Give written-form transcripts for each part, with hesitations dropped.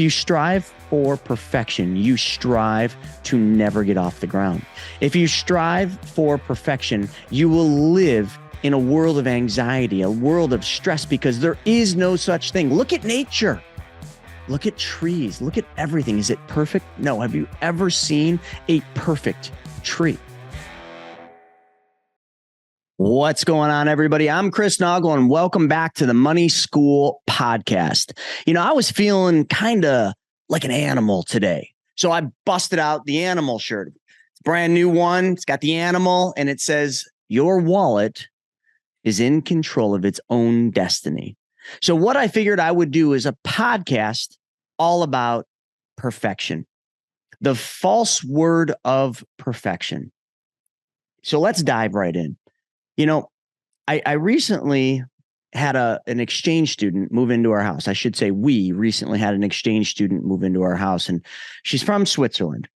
If you strive for perfection, you strive to never get off the ground. If you strive for perfection, you will live in a world of anxiety, a world of stress, because there is no such thing. Look at nature. Look at trees. Look at everything. Is it perfect? No. Have you ever seen a perfect tree? What's going on, everybody? I'm Chris Naugle, and welcome back to the Money School podcast. You know, I was feeling kind of like an animal today. So I busted out the animal shirt. It's a brand new one. It's got the animal, and it says, "Your wallet is in control of its own destiny." So what I figured I would do is a podcast all about perfection, the false word of perfection. So let's dive right in. You know, I recently had an exchange student move into our house. I should say we recently had an exchange student move into our house, and she's from Switzerland.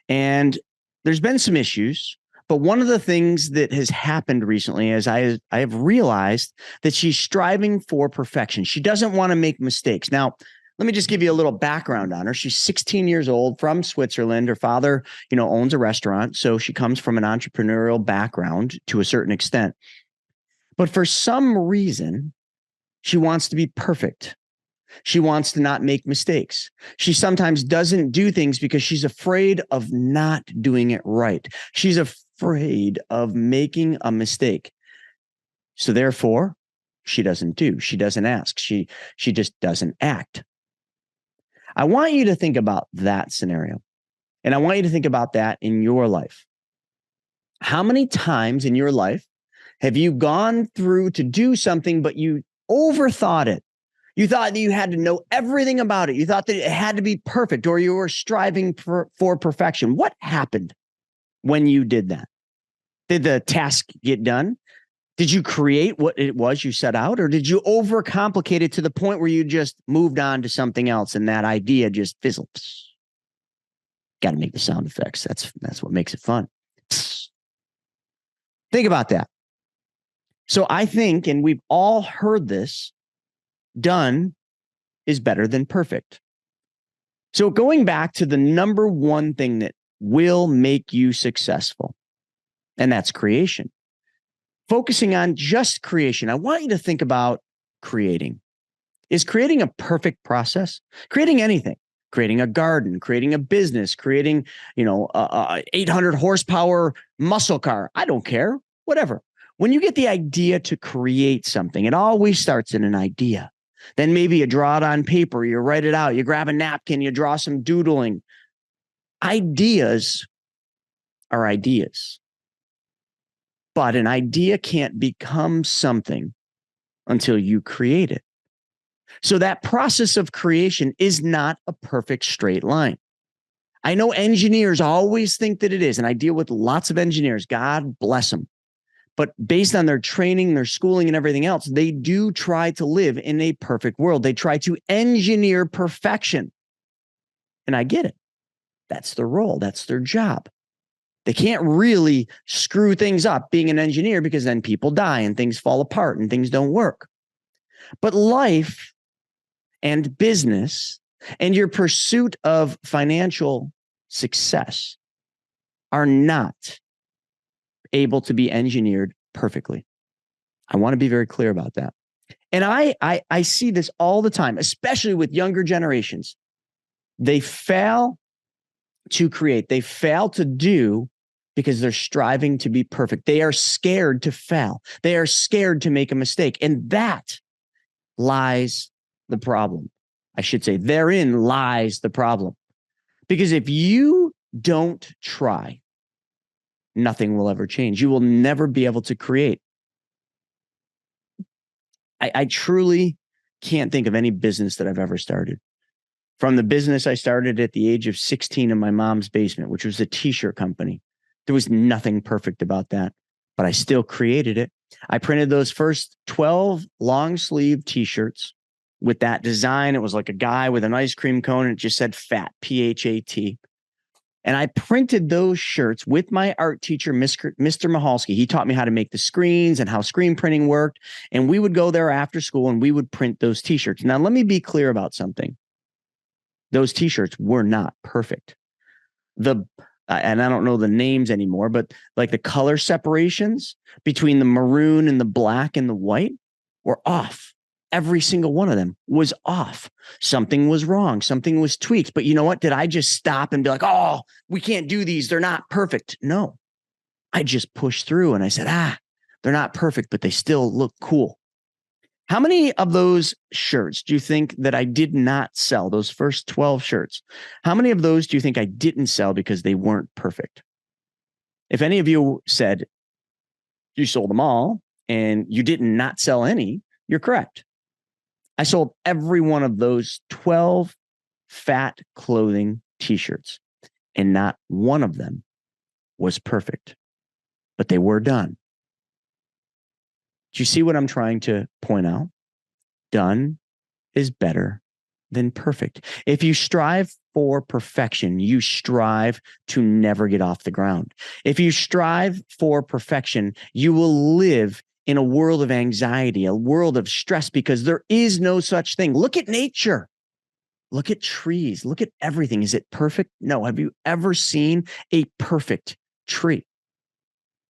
And there's been some issues, but one of the things that has happened recently is I have realized that she's striving for perfection. She doesn't want to make mistakes. Now, let me just give you a little background on her. She's 16 years old, from Switzerland. Her father, owns a restaurant. So she comes from an entrepreneurial background to a certain extent. But for some reason, she wants to be perfect. She wants to not make mistakes. She sometimes doesn't do things because she's afraid of not doing it right. She's afraid of making a mistake. So therefore, she doesn't do. She doesn't ask. She just doesn't act. I want you to think about that scenario. And I want you to think about that in your life. How many times in your life have you gone through to do something, but you overthought it? You thought that you had to know everything about it. You thought that it had to be perfect, or you were striving for perfection. What happened when you did that? Did the task get done? Did you create what it was you set out, or did you overcomplicate it to the point where you just moved on to something else and that idea just fizzled? Got to make the sound effects. That's what makes it fun. Think about that. So I think, and we've all heard this, done is better than perfect. So going back to the number one thing that will make you successful, and that's creation. Focusing on just creation. I want you to think about creating. Is creating a perfect process? Creating anything, creating a garden, creating a business, creating, a 800 horsepower muscle car. I don't care, whatever. When you get the idea to create something, it always starts in an idea. Then maybe you draw it on paper, you write it out, you grab a napkin, you draw some doodling. Ideas are ideas. But an idea can't become something until you create it. So that process of creation is not a perfect straight line. I know engineers always think that it is, and I deal with lots of engineers. God bless them. But based on their training, their schooling, and everything else, they do try to live in a perfect world. They try to engineer perfection. And I get it. That's their role. That's their job. They can't really screw things up being an engineer, because then people die and things fall apart and things don't work. But life and business and your pursuit of financial success are not able to be engineered perfectly. I want to be very clear about that. And I see this all the time, especially with younger generations. They fail to create. They fail to do because they're striving to be perfect. They are scared to fail. They are scared to make a mistake. And that lies the problem. I should say, therein lies the problem. Because if you don't try, nothing will ever change. You will never be able to create. I truly can't think of any business that I've ever started. From the business I started at the age of 16 in my mom's basement, which was a t-shirt company. There was nothing perfect about that, but I still created it. I printed those first 12 long sleeve t-shirts with that design. It was like a guy with an ice cream cone, and it just said fat, P-H-A-T. And I printed those shirts with my art teacher, Mr. Mahalski. He taught me how to make the screens and how screen printing worked. And we would go there after school and we would print those t-shirts. Now, let me be clear about something. Those t-shirts were not perfect. And I don't know the names anymore, but like the color separations between the maroon and the black and the white were off. Every single one of them was off. Something was wrong. Something was tweaked. But you know what? Did I just stop and be like, oh, we can't do these. They're not perfect. No, I just pushed through and I said, they're not perfect, but they still look cool. How many of those shirts do you think that I did not sell? Those first 12 shirts. How many of those do you think I didn't sell because they weren't perfect? If any of you said you sold them all and you did not sell any, you're correct. I sold every one of those 12 fat clothing t-shirts, and not one of them was perfect, but they were done. Do you see what I'm trying to point out? Done is better than perfect. If you strive for perfection, you strive to never get off the ground. If you strive for perfection, you will live in a world of anxiety, a world of stress, because there is no such thing. Look at nature. Look at trees. Look at everything. Is it perfect? No. Have you ever seen a perfect tree?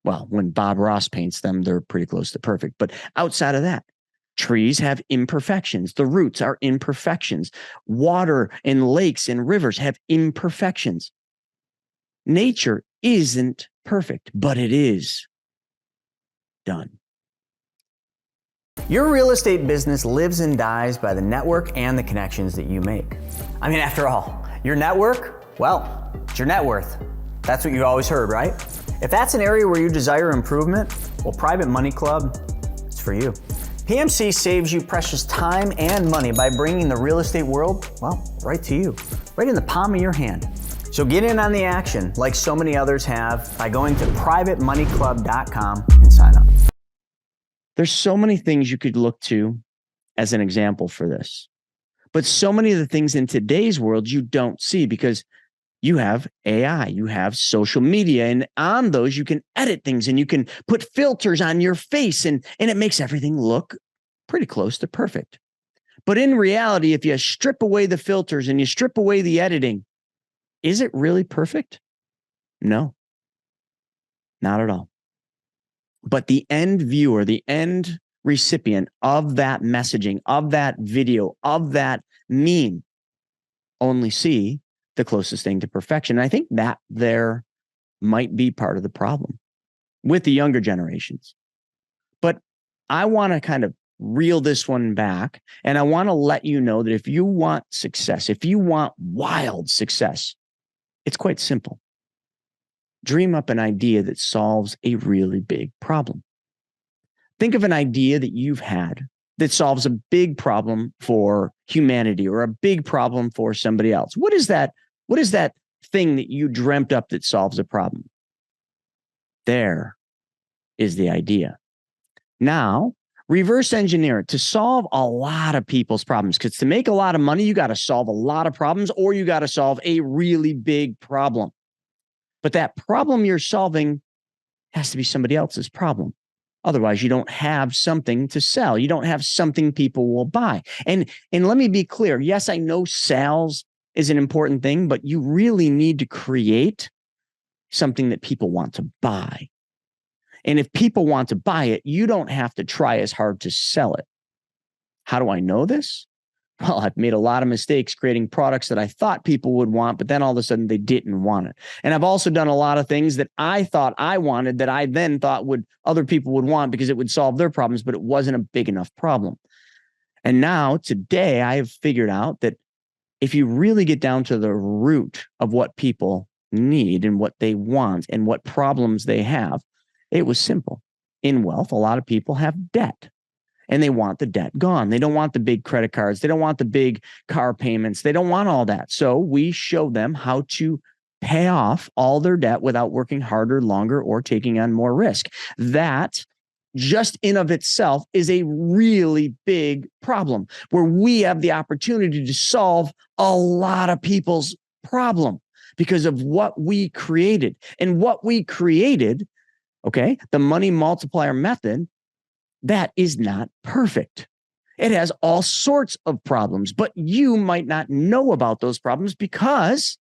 Well, when Bob Ross paints them, they're pretty close to perfect. But outside of that, trees have imperfections. The roots are imperfections. Water and lakes and rivers have imperfections. Nature isn't perfect, but it is done. Your real estate business lives and dies by the network and the connections that you make. I mean, after all, your network, well, it's your net worth. That's what you always heard, right? If that's an area where you desire improvement, well, Private Money Club, it's for you. PMC saves you precious time and money by bringing the real estate world, well, right to you, right in the palm of your hand. So get in on the action like so many others have by going to privatemoneyclub.com and sign up. There's so many things you could look to as an example for this, but so many of the things in today's world you don't see because you have AI, you have social media, and on those you can edit things and you can put filters on your face and it makes everything look pretty close to perfect. But in reality, if you strip away the filters and you strip away the editing, is it really perfect? No, not at all. But the end viewer, the end recipient of that messaging, of that video, of that meme only see the closest thing to perfection. And I think that there might be part of the problem with the younger generations. But I want to kind of reel this one back, and I want to let you know that if you want success, if you want wild success, it's quite simple. Dream up an idea that solves a really big problem. Think of an idea that you've had that solves a big problem for humanity or a big problem for somebody else. What is that? What is that thing that you dreamt up that solves a problem? There is the idea. Now, reverse engineer it to solve a lot of people's problems, because to make a lot of money, you got to solve a lot of problems, or you got to solve a really big problem. But that problem you're solving has to be somebody else's problem. Otherwise, you don't have something to sell. You don't have something people will buy. And let me be clear. Yes, I know sales is an important thing, but you really need to create something that people want to buy. And if people want to buy it, you don't have to try as hard to sell it. How do I know this? Well, I've made a lot of mistakes creating products that I thought people would want, but then all of a sudden they didn't want it. And I've also done a lot of things that I thought I wanted that I then thought other people would want because it would solve their problems, but it wasn't a big enough problem. And now today I have figured out that if you really get down to the root of what people need and what they want and what problems they have, it was simple. In wealth, a lot of people have debt. And they want the debt gone. They don't want the big credit cards. They don't want the big car payments. They don't want all that. So we show them how to pay off all their debt without working harder, longer, or taking on more risk. That just in of itself is a really big problem where we have the opportunity to solve a lot of people's problem because of what we created. And what we created, okay, the money multiplier method, that is not perfect. It has all sorts of problems, but you might not know about those problems because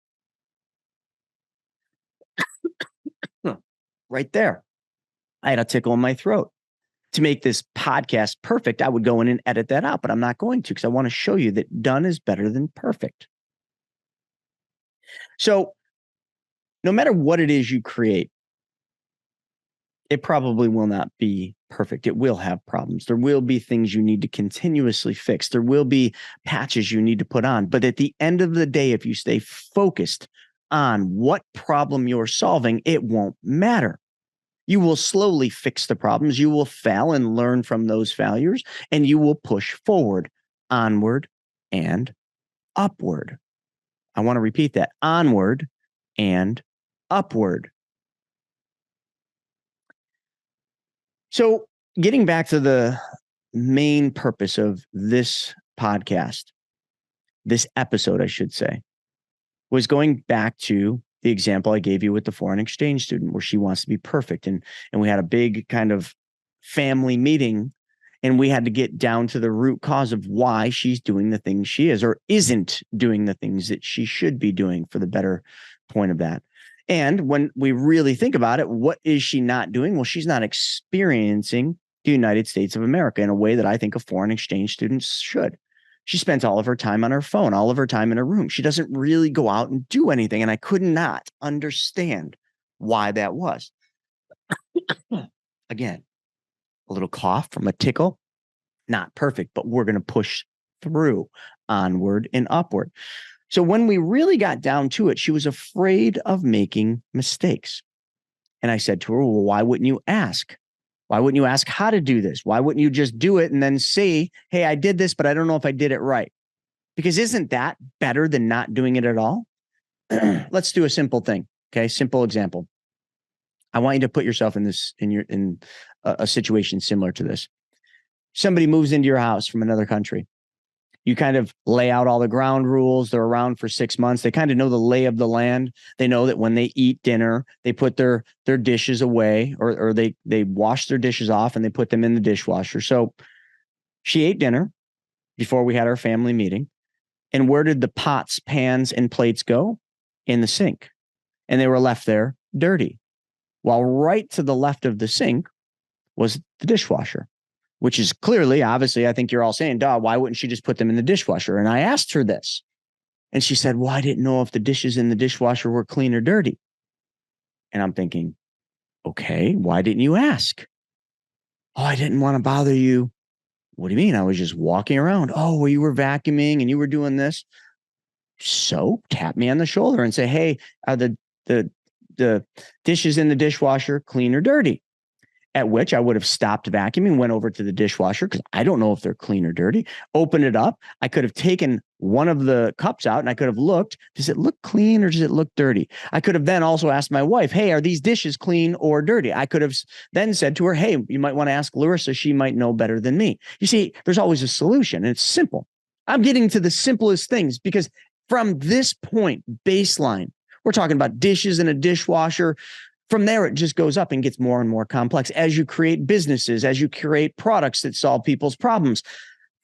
right there, I had a tickle in my throat. To make this podcast perfect, I would go in and edit that out, but I'm not going to because I want to show you that done is better than perfect. So no matter what it is you create, it probably will not be perfect. It will have problems. There will be things you need to continuously fix. There will be patches you need to put on. But at the end of the day, if you stay focused on what problem you're solving, it won't matter. You will slowly fix the problems. You will fail and learn from those failures, and you will push forward, onward, and upward. I want to repeat that: onward and upward. So getting back to the main purpose of this podcast, this episode, I should say, was going back to the example I gave you with the foreign exchange student where she wants to be perfect. And we had a big kind of family meeting, and we had to get down to the root cause of why she's doing the things she is or isn't doing the things that she should be doing, for the better point of that. And when we really think about it, what is she not doing? Well, she's not experiencing the United States of America in a way that I think a foreign exchange student should. She spends all of her time on her phone, all of her time in her room. She doesn't really go out and do anything. And I could not understand why that was. Again, a little cough from a tickle. Not perfect, but we're going to push through, onward and upward. So when we really got down to it, she was afraid of making mistakes. And I said to her, well, why wouldn't you ask? Why wouldn't you ask how to do this? Why wouldn't you just do it and then say, hey, I did this, but I don't know if I did it right? Because isn't that better than not doing it at all? Let's do a simple thing. Okay. Simple example. I want you to put yourself in a situation similar to this. Somebody moves into your house from another country. You kind of lay out all the ground rules. They're around for 6 months. They kind of know the lay of the land. They know that when they eat dinner, they put their dishes away, or they wash their dishes off and they put them in the dishwasher. So she ate dinner before we had our family meeting. And where did the pots, pans, and plates go? In the sink. And they were left there dirty. While right to the left of the sink was the dishwasher, which is clearly, obviously, I think you're all saying, duh, why wouldn't she just put them in the dishwasher? And I asked her this, and she said, well, I didn't know if the dishes in the dishwasher were clean or dirty. And I'm thinking, okay, why didn't you ask? Oh, I didn't want to bother you. What do you mean? I was just walking around. Oh, well, you were vacuuming and you were doing this. So tap me on the shoulder and say, hey, are the dishes in the dishwasher clean or dirty? At which I would have stopped vacuuming, went over to the dishwasher because I don't know if they're clean or dirty, opened it up. I could have taken one of the cups out and I could have looked, does it look clean or does it look dirty? I could have then also asked my wife, hey, are these dishes clean or dirty? I could have then said to her, hey, you might want to ask Larissa. She might know better than me. You see, there's always a solution, and it's simple. I'm getting to the simplest things because from this point, baseline, we're talking about dishes in a dishwasher. From there, it just goes up and gets more and more complex. As you create businesses, as you create products that solve people's problems,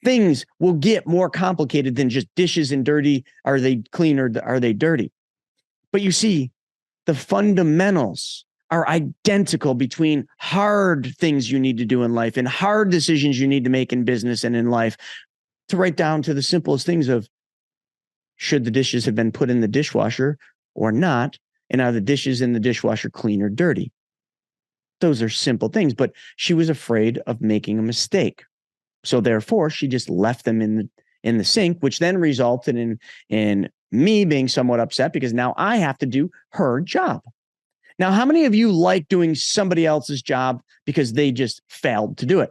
things will get more complicated than just dishes and dirty. Are they clean or are they dirty? But you see, the fundamentals are identical between hard things you need to do in life and hard decisions you need to make in business and in life, to right down to the simplest things of, should the dishes have been put in the dishwasher or not? And are the dishes in the dishwasher clean or dirty? Those are simple things, but she was afraid of making a mistake. So therefore, she just left them in the sink, which then resulted in me being somewhat upset because now I have to do her job. Now, how many of you like doing somebody else's job because they just failed to do it?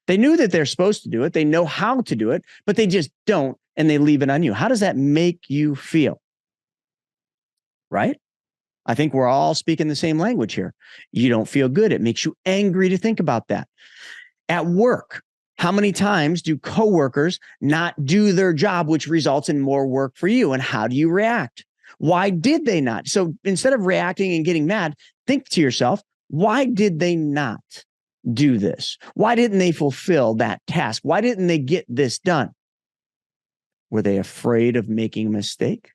They knew that they're supposed to do it. They know how to do it, but they just don't, and they leave it on you. How does that make you feel? Right? I think we're all speaking the same language here. You don't feel good. It makes you angry to think about that. At work, how many times do coworkers not do their job, which results in more work for you? And how do you react? Why did they not? So instead of reacting and getting mad, think to yourself, why did they not? do this? Why didn't they fulfill that task? Why didn't they get this done? Were they afraid of making a mistake?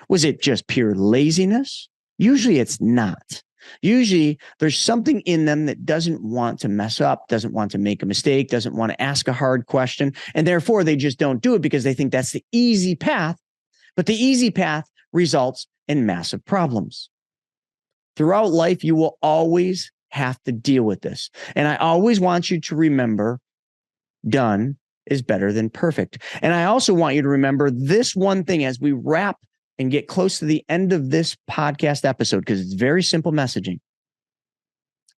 Was it just pure laziness? Usually it's not. Usually there's something in them that doesn't want to mess up, doesn't want to make a mistake, doesn't want to ask a hard question, and therefore they just don't do it because they think that's the easy path. But the easy path results in massive problems. Throughout life, you will always have to deal with this. And I always want you to remember, done is better than perfect. And I also want you to remember this one thing as we wrap and get close to the end of this podcast episode, because it's very simple messaging.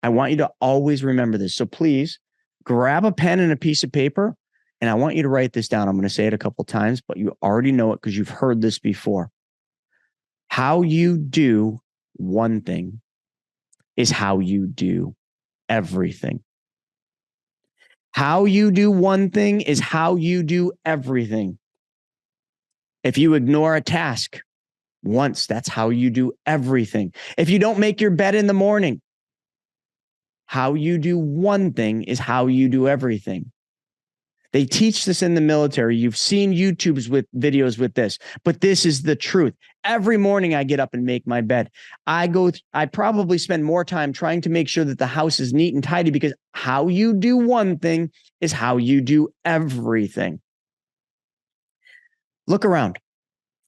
I want you to always remember this. So please grab a pen and a piece of paper, and I want you to write this down. I'm going to say it a couple of times, but you already know it because you've heard this before. How you do one thing is how you do everything. How you do one thing is how you do everything. If you ignore a task once, that's how you do everything. If you don't make your bed in the morning, how you do one thing is how you do everything. They teach this in the military. You've seen YouTube's with videos with this, but this is the truth. Every morning I get up and make my bed. I probably spend more time trying to make sure that the house is neat and tidy, because how you do one thing is how you do everything. Look around.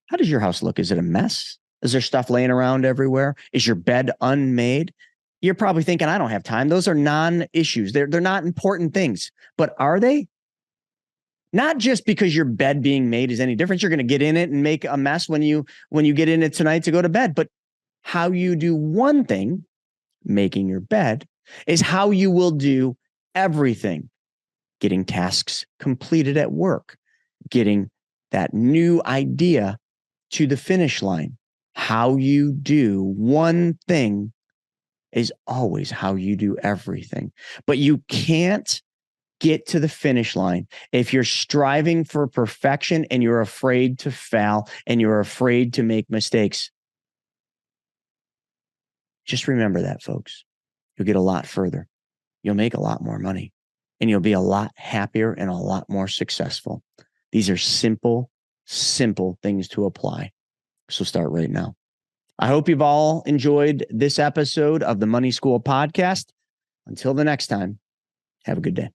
How does your house look? Is it a mess? Is there stuff laying around everywhere? Is your bed unmade? You're probably thinking, I don't have time. Those are non-issues. They're not important things, but are they? Not just because your bed being made is any different. You're going to get in it and make a mess when you get in it tonight to go to bed. But how you do one thing, making your bed, is how you will do everything. Getting tasks completed at work, getting that new idea to the finish line. How you do one thing is always how you do everything. But you can't get to the finish line if you're striving for perfection and you're afraid to fail and you're afraid to make mistakes. Just remember that, folks. You'll get a lot further. You'll make a lot more money, and you'll be a lot happier and a lot more successful. These are simple things to apply. So start right now. I hope you've all enjoyed this episode of the Money School podcast. Until the next time, have a good day.